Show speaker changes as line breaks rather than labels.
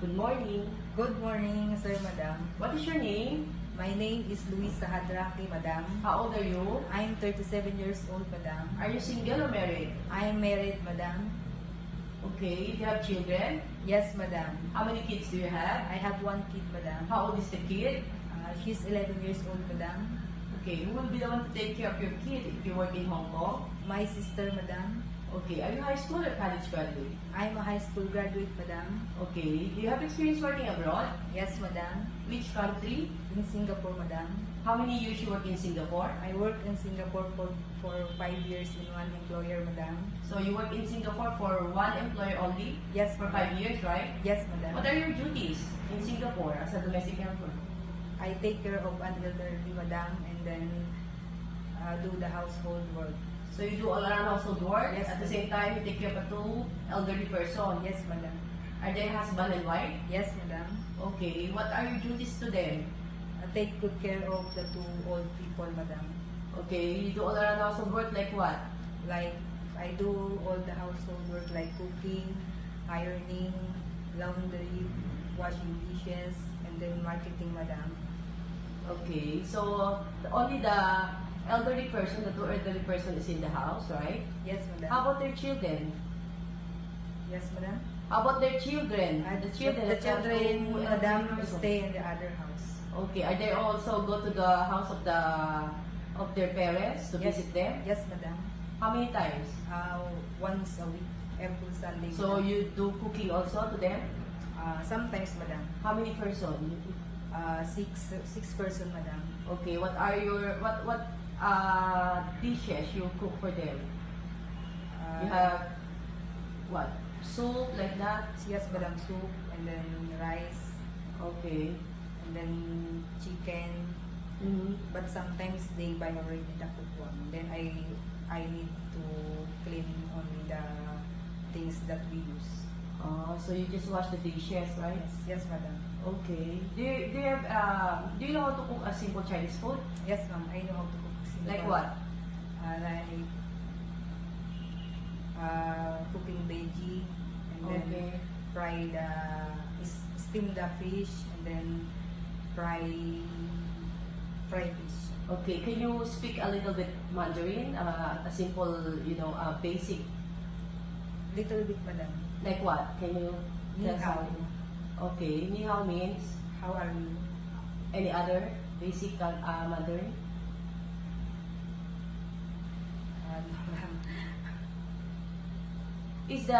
Good morning.
Good morning, sir, madam.
What is your name?
My name is Luisa Hadraki, madam.
How old are you?
I'm 37 years old, madam.
Are you single or married?
I am married, madam.
Okay. Do you have children?
Yes, madam.
How many kids do you have?
I have one kid, madam.
How old is the kid?
She's 11 years old, madam.
Okay. Who will be the one to take care of your kid if you work in Hong Kong?
My sister, madam.
Okay. Are you high school or college graduate?
I'm a high school graduate, madam.
Okay. Do you have experience working abroad?
Yes, madam.
Which country?
In Singapore, madam.
How many years you work in Singapore?
I worked in Singapore for 5 years in one employer, madam.
So you work in Singapore for one employer only?
Yes,
For
madam.
5 years, right?
Yes, madam.
What are your duties in Singapore as a domestic helper?
I take care of an elderly, madam, and then do the household work.
So you do all around household work.
Yes,
At the
ma'am.
same time, you take care of a two elderly person.
Yes, madam.
Are they husband and wife?
Yes, madam.
Okay. What are your duties to them?
I take good care of the two old people, madam.
Okay. You do all around household work like what?
Like, I do all the household work like cooking, ironing, laundry, washing dishes, and then marketing, madam.
Okay. So only the elderly person, the two elderly person is in the house, right?
Yes, madam.
How about their children?
Yes, madam.
How about their children?
The
that
children,
have two elderly
madam,
persons.
stay in the other house.
Okay. Are they also go to the house of their parents to
Yes.
visit them?
Yes, madam.
How many times?
Once a week, every Sunday.
So
madam.
you do cooking also to them?
Sometimes, madam.
How many person?
Six person, madam.
Okay, what are your what dishes you cook for them? You have what? Soup like that?
Yes, madam. Soup, and then rice,
Okay.
and then chicken.
Mm-hmm.
But sometimes they buy already the cooked one. Then I need to clean only the things that we use.
So you just wash the dishes, right?
Yes, madam.
Okay. Do you know how to cook a simple Chinese food?
Yes, ma'am. I know how to cook.
Like what?
Like cooking veggie, and then
Okay.
steam the fish, and then fry fish.
Okay. Can you speak a little bit Mandarin? A simple, basic.
Little bit, madam.
Like what? Can you
Ni
tell
hao.
something? Okay. Ni hao means
How are you?
any other basic Mandarin?
No, ma'am.
Is the